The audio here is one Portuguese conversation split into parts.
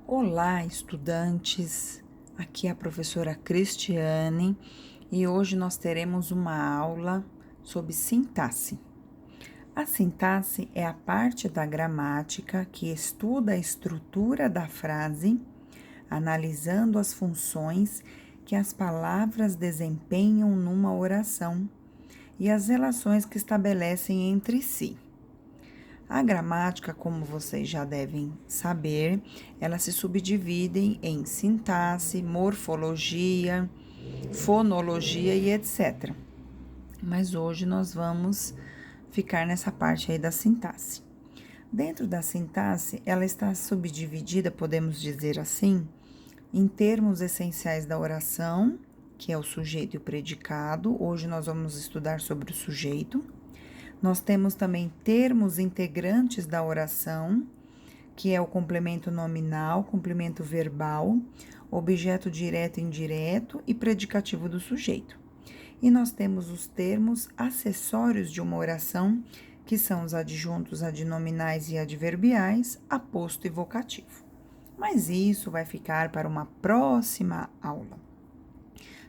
Olá, estudantes! Aqui é a professora Cristiane e hoje nós teremos uma aula sobre sintaxe. A sintaxe é a parte da gramática que estuda a estrutura da frase, analisando as funções que as palavras desempenham numa oração e as relações que estabelecem entre si. A gramática, como vocês já devem saber, ela se subdivide em sintaxe, morfologia, fonologia e etc. Mas hoje nós vamos ficar nessa parte aí da sintaxe. Dentro da sintaxe, ela está subdividida, podemos dizer assim, em termos essenciais da oração, que é o sujeito e o predicado. Hoje nós vamos estudar sobre o sujeito. Nós temos também termos integrantes da oração, que é o complemento nominal, complemento verbal, objeto direto e indireto e predicativo do sujeito. E nós temos os termos acessórios de uma oração, que são os adjuntos adnominais e adverbiais, aposto e vocativo. Mas isso vai ficar para uma próxima aula.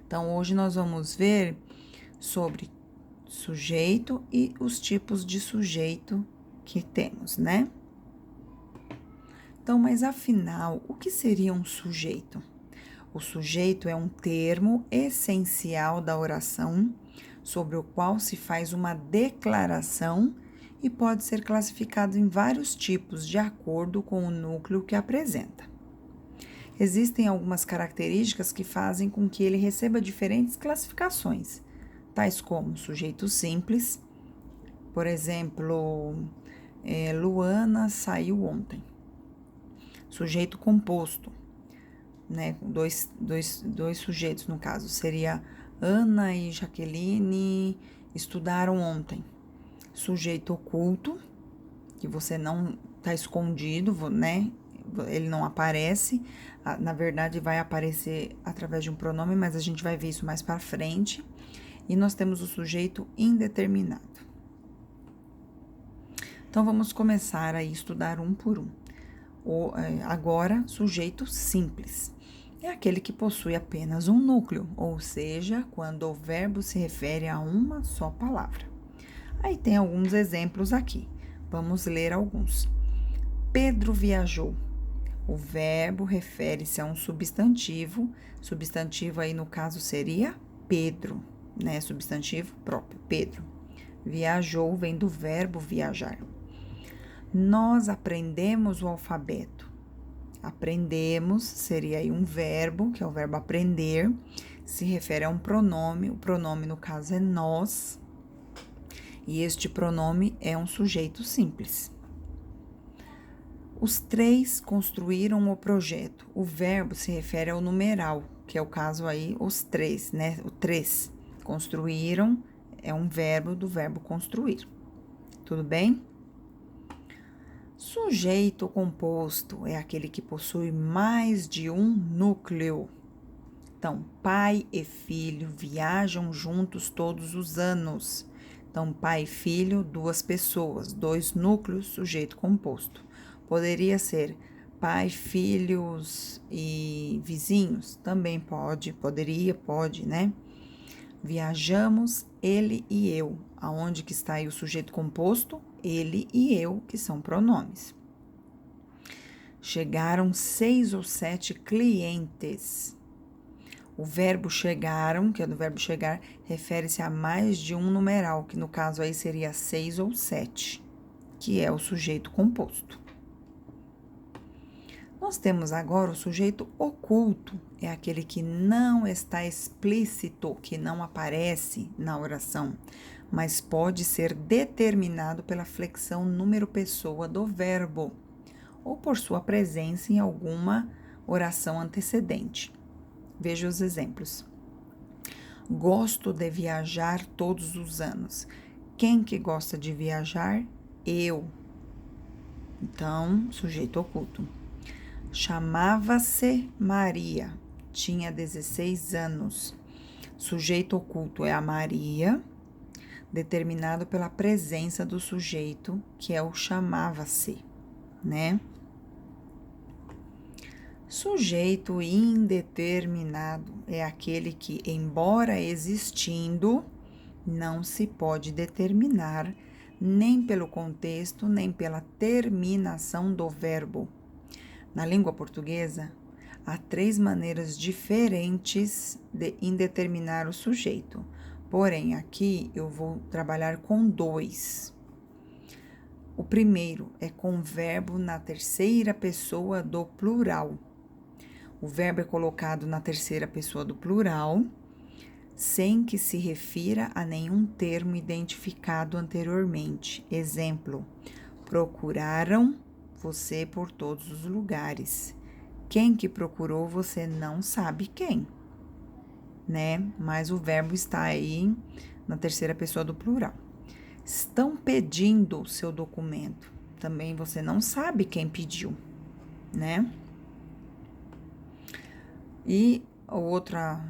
Então, hoje nós vamos ver sobre sujeito e os tipos de sujeito que temos, né? Então, mas afinal, o que seria um sujeito? O sujeito é um termo essencial da oração sobre o qual se faz uma declaração e pode ser classificado em vários tipos de acordo com o núcleo que apresenta. Existem algumas características que fazem com que ele receba diferentes classificações, tais como sujeito simples, por exemplo, Luana saiu ontem. Sujeito composto, né? Dois sujeitos, no caso, seria Ana e Jaqueline estudaram ontem. Sujeito oculto, que você não está escondido, né? Ele não aparece, na verdade vai aparecer através de um pronome, mas a gente vai ver isso mais para frente. E nós temos o sujeito indeterminado. Então, vamos começar a estudar um por um. Agora, sujeito simples. É aquele que possui apenas um núcleo, ou seja, quando o verbo se refere a uma só palavra. Aí tem alguns exemplos aqui. Vamos ler alguns. Pedro viajou. O verbo refere-se a um substantivo. Substantivo aí no caso seria Pedro, né? Substantivo próprio, Pedro. Viajou vem do verbo viajar. Nós aprendemos o alfabeto. Aprendemos seria aí um verbo, que é o verbo aprender, se refere a um pronome. O pronome, no caso, é nós. E este pronome é um sujeito simples. Os três construíram o projeto. O verbo se refere ao numeral, que é o caso aí, os três, né? O três. Construíram é um verbo do verbo construir. Tudo bem? Sujeito composto é aquele que possui mais de um núcleo. Então, pai e filho viajam juntos todos os anos. Então, pai e filho, duas pessoas, dois núcleos, sujeito composto. Poderia ser pai, filhos e vizinhos? Também pode, poderia, pode, né? Viajamos, ele e eu. Aonde que está aí o sujeito composto? Ele e eu, que são pronomes. Chegaram 6 ou 7 clientes. O verbo chegaram, que é do verbo chegar, refere-se a mais de um numeral, que no caso aí seria 6 ou 7, que é o sujeito composto. Nós temos agora o sujeito oculto, é aquele que não está explícito, que não aparece na oração, mas pode ser determinado pela flexão número-pessoa do verbo, ou por sua presença em alguma oração antecedente. Veja os exemplos. Gosto de viajar todos os anos. Quem que gosta de viajar? Eu. Então, sujeito oculto. Chamava-se Maria, tinha 16 anos. Sujeito oculto é a Maria, determinado pela presença do sujeito, que é o chamava-se, né? Sujeito indeterminado é aquele que, embora existindo, não se pode determinar nem pelo contexto, nem pela terminação do verbo. Na língua portuguesa, há 3 maneiras diferentes de indeterminar o sujeito. Porém, aqui eu vou trabalhar com 2. O primeiro é com o verbo na terceira pessoa do plural. O verbo é colocado na terceira pessoa do plural, sem que se refira a nenhum termo identificado anteriormente. Exemplo: procuraram você por todos os lugares. Quem que procurou, você não sabe quem, né? Mas o verbo está aí na terceira pessoa do plural. Estão pedindo o seu documento. Também você não sabe quem pediu, né? E a outra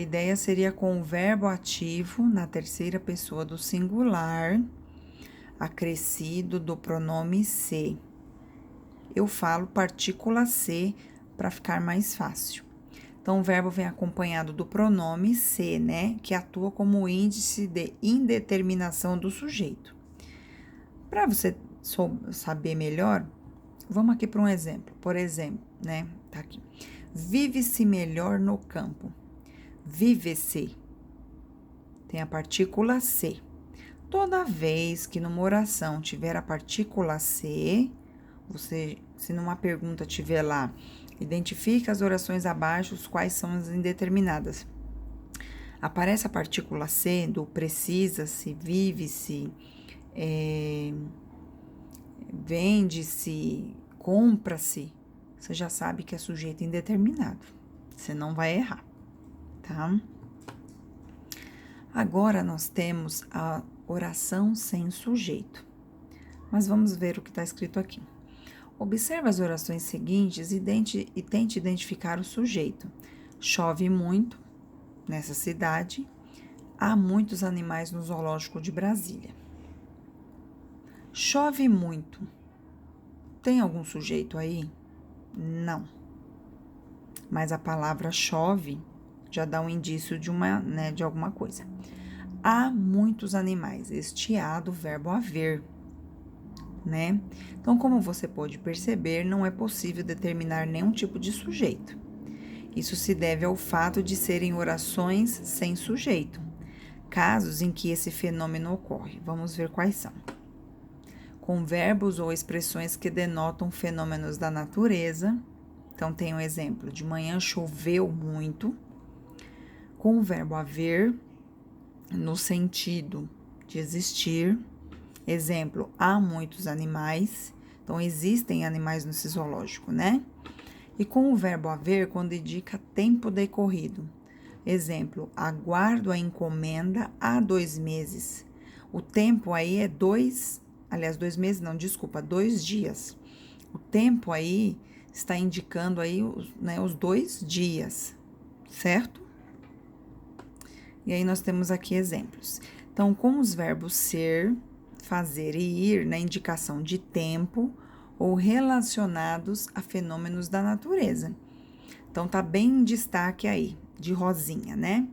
ideia seria com o verbo ativo na terceira pessoa do singular, acrescido do pronome se. Eu falo partícula se para ficar mais fácil. Então, o verbo vem acompanhado do pronome se, né? Que atua como índice de indeterminação do sujeito. Para você saber melhor, vamos aqui para um exemplo. Por exemplo, né? Tá aqui. Vive-se melhor no campo. Vive-se. Tem a partícula se. Toda vez que numa oração tiver a partícula se, se numa pergunta tiver lá, identifica as orações abaixo, quais são as indeterminadas. Aparece a partícula se do precisa-se, vive-se, vende-se, compra-se. Você já sabe que é sujeito indeterminado. Você não vai errar, tá? Agora, nós temos a oração sem sujeito. Mas vamos ver o que está escrito aqui. Observe as orações seguintes e tente identificar o sujeito. Chove muito nessa cidade. Há muitos animais no zoológico de Brasília. Chove muito. Tem algum sujeito aí? Não. Mas a palavra chove já dá um indício de alguma coisa. Há muitos animais. Este há do verbo haver, né? Então, como você pode perceber, não é possível determinar nenhum tipo de sujeito. Isso se deve ao fato de serem orações sem sujeito, casos em que esse fenômeno ocorre. Vamos ver quais são. Com verbos ou expressões que denotam fenômenos da natureza. Então, tem um exemplo: de manhã choveu muito. Com o verbo haver, no sentido de existir. Exemplo: há muitos animais. Então, existem animais no zoológico, né? E com o verbo haver, quando indica tempo decorrido. Exemplo: aguardo a encomenda há 2 meses. O tempo aí é 2 dias. O tempo aí está indicando aí os 2 dias, certo? E aí nós temos aqui exemplos. Então, com os verbos ser, fazer e ir na indicação de tempo ou relacionados a fenômenos da natureza. Então, tá bem em destaque aí, de rosinha, né?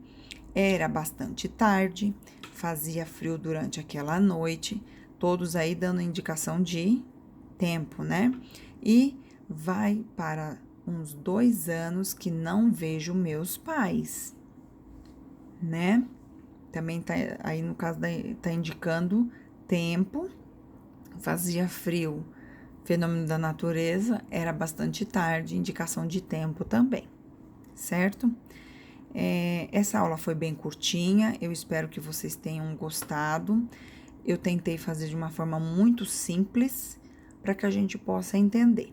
Era bastante tarde, fazia frio durante aquela noite, todos aí dando indicação de tempo, né? E vai para uns 2 anos que não vejo meus pais, né? Também tá aí no caso tá indicando tempo, fazia frio, fenômeno da natureza, era bastante tarde, indicação de tempo também, certo? Essa aula foi bem curtinha, eu espero que vocês tenham gostado. Eu tentei fazer de uma forma muito simples para que a gente possa entender.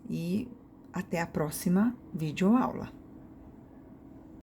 E até a próxima videoaula.